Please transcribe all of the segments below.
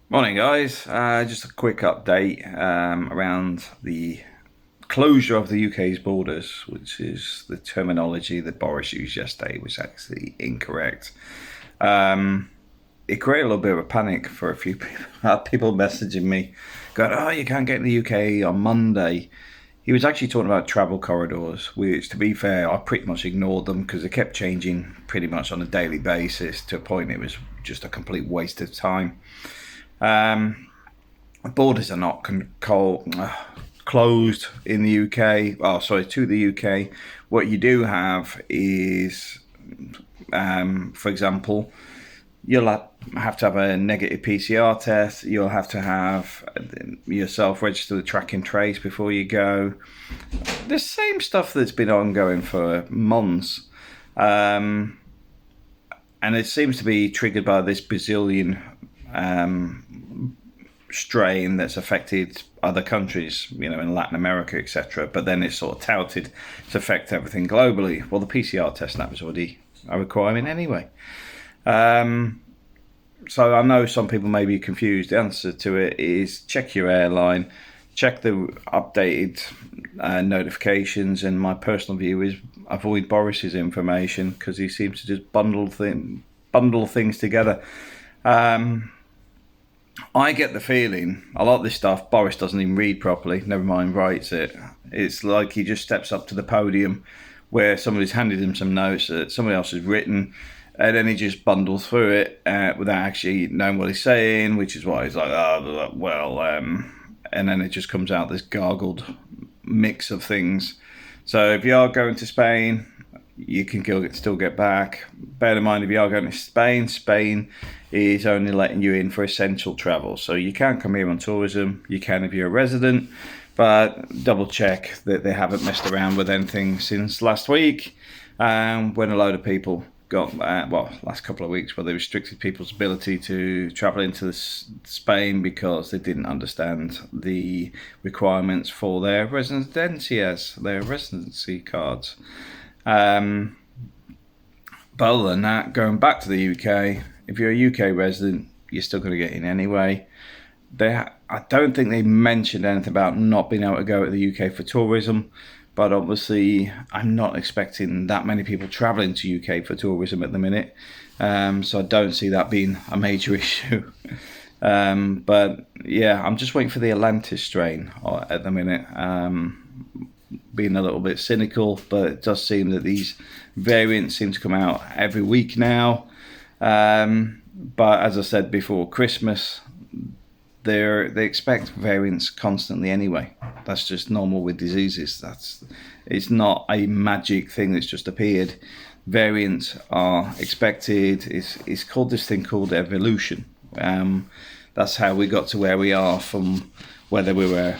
Morning, guys. Just a quick update around the closure of the UK's borders, which is the terminology that Boris used yesterday was actually incorrect. It created a little bit of a panic for a few people. People messaging me, going, "Oh, you can't get in the UK on Monday." He was actually talking about travel corridors, which, to be fair, I pretty much ignored them because they kept changing pretty much on a daily basis to a point it was just a complete waste of time. Um, Borders are not closed in the UK. Oh, sorry, to the UK. What you do have is, for example, you'll have to have a negative PCR test. You'll have to have yourself register the track and trace before you go. The same stuff that's been ongoing for months. And it seems to be triggered by this Brazilian strain that's affected other countries, in Latin America, etc. But then it's sort of touted to affect everything globally. Well, the PCR test that was already a requirement anyway. So I know some people may be confused. The answer to it is check your airline, check the updated notifications, and my personal view is avoid Boris's information because he seems to just bundle things together. I get the feeling a lot of this stuff Boris doesn't even read properly, never mind writes it. It's like he just steps up to the podium where somebody's handed him some notes that somebody else has written, and then he just bundles through it without actually knowing what he's saying, which is why he's like, and then it just comes out this gargled mix of things. So if you are going to Spain, you can still get back. Bear in mind, if you are going to Spain is only letting you in for essential travel. So you can come here on tourism, you can if you're a resident, but double check that they haven't messed around with anything since last week, when a load of people got, last couple of weeks, where they restricted people's ability to travel into Spain because they didn't understand the requirements for their residency cards. But other than that, going back to the UK, if you're a UK resident, you're still going to get in anyway. I don't think they mentioned anything about not being able to go to the UK for tourism, but obviously I'm not expecting that many people travelling to UK for tourism at the minute, so I don't see that being a major issue. But yeah, I'm just waiting for the Atlantis strain at the minute. Being a little bit cynical, but it does seem that these variants seem to come out every week now. But as I said before, Christmas, they expect variants constantly anyway. That's just normal with diseases. It's not a magic thing that's just appeared. Variants are expected. It's called this thing called evolution. That's how we got to where we are, from whether we were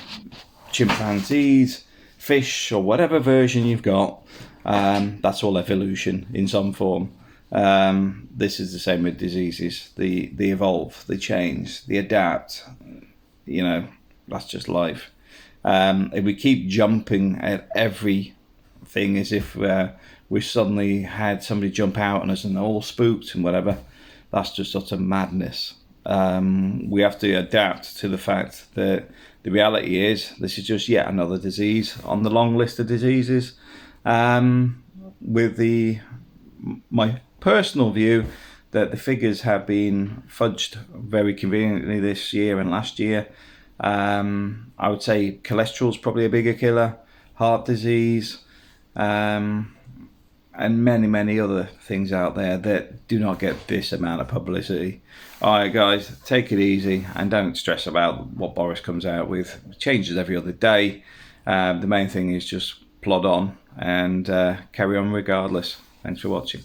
chimpanzees, fish, or whatever version you've got. That's all evolution in some form. This is the same with diseases. They evolve, they change, they adapt. That's just life. If we keep jumping at everything as if we suddenly had somebody jump out on us and all spooked and whatever, that's just utter madness. We have to adapt to the fact that the reality is this is just yet another disease on the long list of diseases. With my personal view that the figures have been fudged very conveniently this year and last year. I would say cholesterol's probably a bigger killer, heart disease, and many other things out there that do not get this amount of publicity. All right, guys, take it easy and don't stress about what Boris comes out with. It changes every other day. The main thing is just plod on and carry on regardless. Thanks for watching.